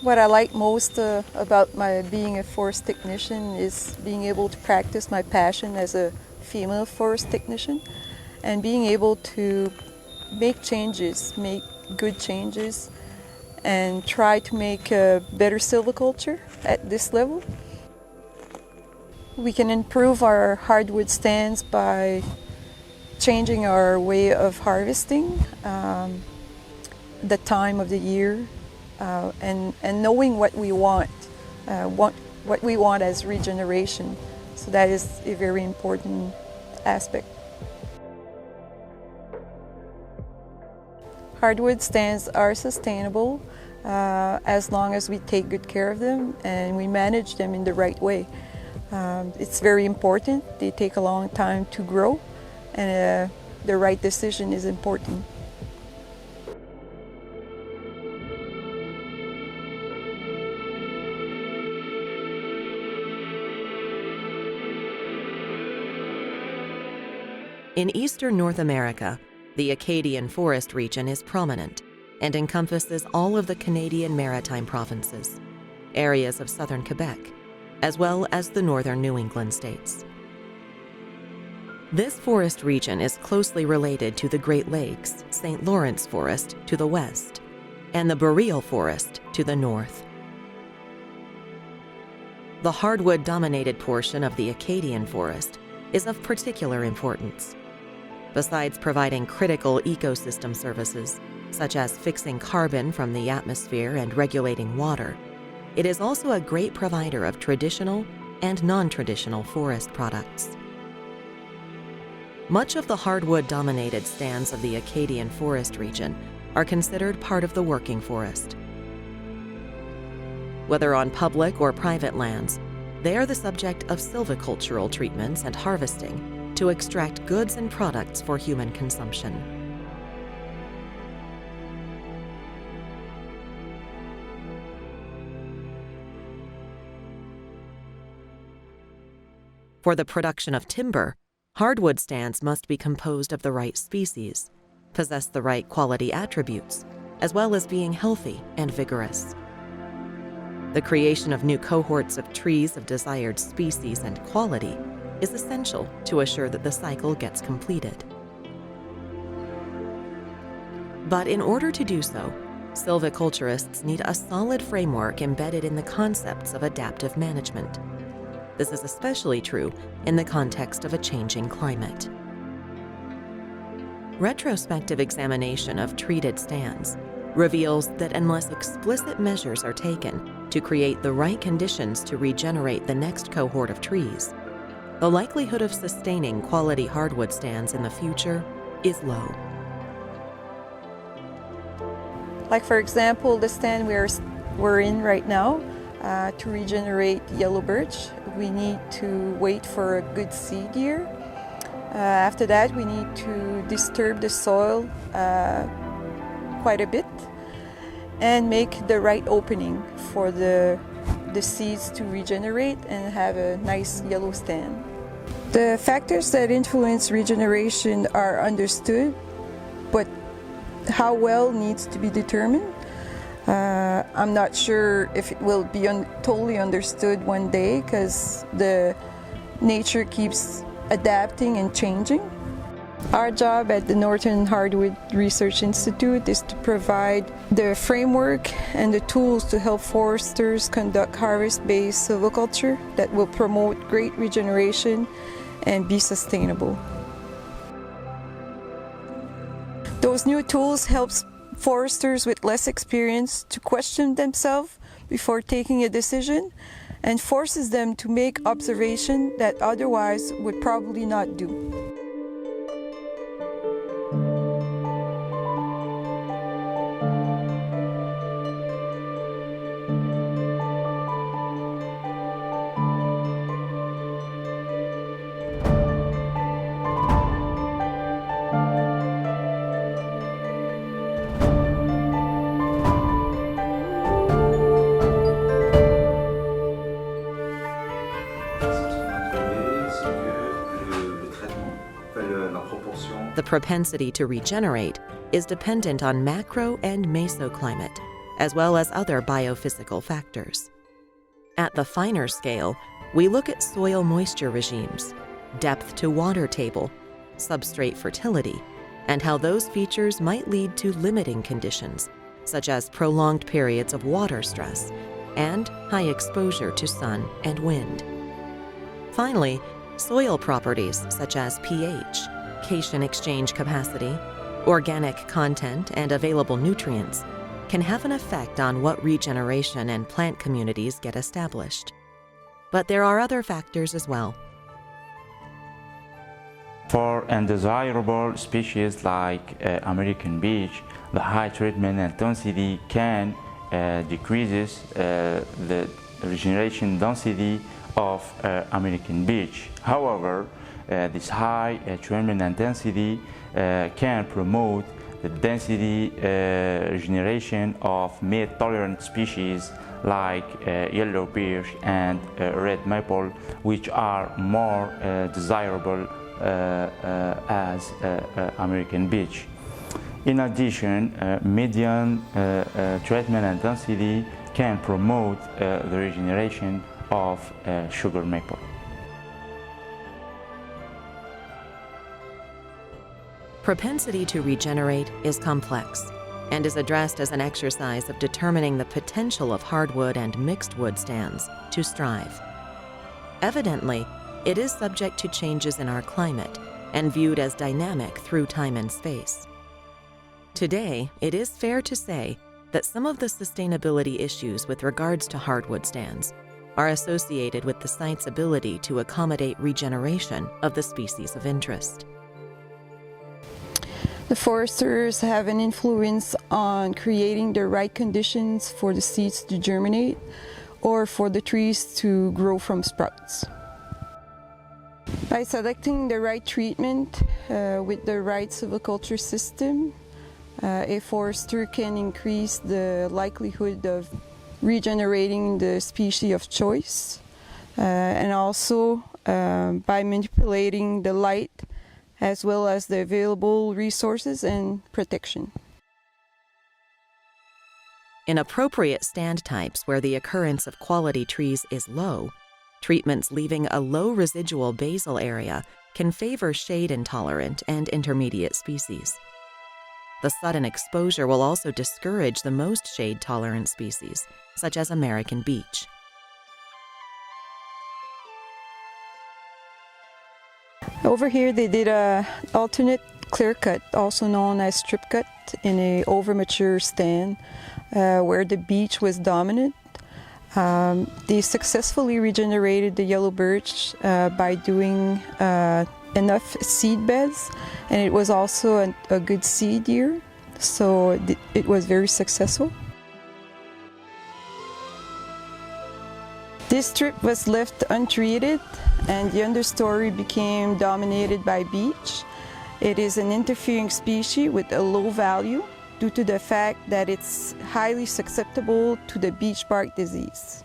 What I like most about my being a forest technician is being able to practice my passion as a female forest technician and being able to make changes, make good changes, and try to make a better silviculture at this level. We can improve our hardwood stands by changing our way of harvesting, the time of the year, and knowing what we want as regeneration. So that is a very important aspect. Hardwood stands are sustainable as long as we take good care of them and we manage them in the right way. It's very important. They take a long time to grow, and the right decision is important. In eastern North America, the Acadian forest region is prominent and encompasses all of the Canadian Maritime provinces, areas of southern Quebec, as well as the northern New England states. This forest region is closely related to the Great Lakes, St. Lawrence Forest to the west, and the Boreal Forest to the north. The hardwood-dominated portion of the Acadian forest is of particular importance. Besides providing critical ecosystem services, such as fixing carbon from the atmosphere and regulating water, it is also a great provider of traditional and non-traditional forest products. Much of the hardwood-dominated stands of the Acadian forest region are considered part of the working forest. Whether on public or private lands, they are the subject of silvicultural treatments and harvesting to extract goods and products for human consumption. For the production of timber, hardwood stands must be composed of the right species, possess the right quality attributes, as well as being healthy and vigorous. The creation of new cohorts of trees of desired species and quality is essential to assure that the cycle gets completed. But in order to do so, silviculturists need a solid framework embedded in the concepts of adaptive management. This is especially true in the context of a changing climate. Retrospective examination of treated stands reveals that unless explicit measures are taken to create the right conditions to regenerate the next cohort of trees, the likelihood of sustaining quality hardwood stands in the future is low. Like for example, the stand we're in right now, to regenerate yellow birch, we need to wait for a good seed year. After that, we need to disturb the soil quite a bit and make the right opening for the seeds to regenerate and have a nice yellow stand. The factors that influence regeneration are understood, but how well needs to be determined. I'm not sure if it will be totally understood one day because the nature keeps adapting and changing. Our job at the Northern Hardwood Research Institute is to provide the framework and the tools to help foresters conduct harvest-based silviculture that will promote great regeneration and be sustainable. Those new tools help foresters with less experience to question themselves before taking a decision and forces them to make observations that otherwise would probably not do. The propensity to regenerate is dependent on macro and mesoclimate, as well as other biophysical factors. At the finer scale, we look at soil moisture regimes, depth to water table, substrate fertility, and how those features might lead to limiting conditions, such as prolonged periods of water stress and high exposure to sun and wind. Finally, soil properties such as pH, cation exchange capacity, organic content, and available nutrients can have an effect on what regeneration and plant communities get established. But there are other factors as well. For undesirable species like American beech, the high treatment intensity can decreases the regeneration density of American beech. However, this high treatment intensity can promote the density regeneration of mid-tolerant species like yellow birch and red maple, which are more desirable as American beech. In addition, median treatment intensity can promote the regeneration of sugar maple. Propensity to regenerate is complex and is addressed as an exercise of determining the potential of hardwood and mixed wood stands to strive. Evidently, it is subject to changes in our climate and viewed as dynamic through time and space. Today, it is fair to say that some of the sustainability issues with regards to hardwood stands are associated with the site's ability to accommodate regeneration of the species of interest. The foresters have an influence on creating the right conditions for the seeds to germinate or for the trees to grow from sprouts. By selecting the right treatment with the right silviculture system, a forester can increase the likelihood of regenerating the species of choice, and also by manipulating the light as well as the available resources and protection. In appropriate stand types where the occurrence of quality trees is low, treatments leaving a low residual basal area can favor shade-intolerant and intermediate species. The sudden exposure will also discourage the most shade-tolerant species, such as American beech. Over here they did an alternate clear cut, also known as strip cut, in a over-mature stand where the beech was dominant. They successfully regenerated the yellow birch by doing enough seed beds, and it was also a good seed year, so it was very successful. This strip was left untreated and the understory became dominated by beech. It is an interfering species with a low value due to the fact that it's highly susceptible to the beech bark disease.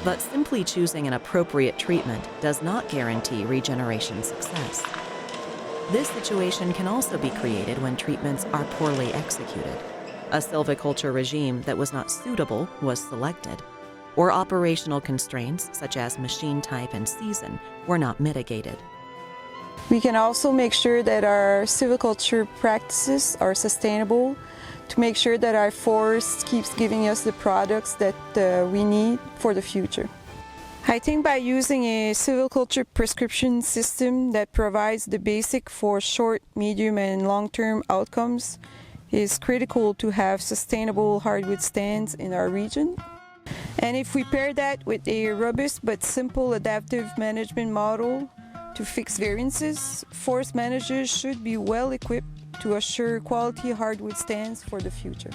But simply choosing an appropriate treatment does not guarantee regeneration success. This situation can also be created when treatments are poorly executed. A silviculture regime that was not suitable was selected, or operational constraints such as machine type and season were not mitigated. We can also make sure that our silviculture practices are sustainable to make sure that our forest keeps giving us the products that we need for the future. I think by using a silviculture prescription system that provides the basic for short, medium, and long-term outcomes is critical to have sustainable hardwood stands in our region. And if we pair that with a robust but simple adaptive management model to fix variances, forest managers should be well equipped to assure quality hardwood stands for the future.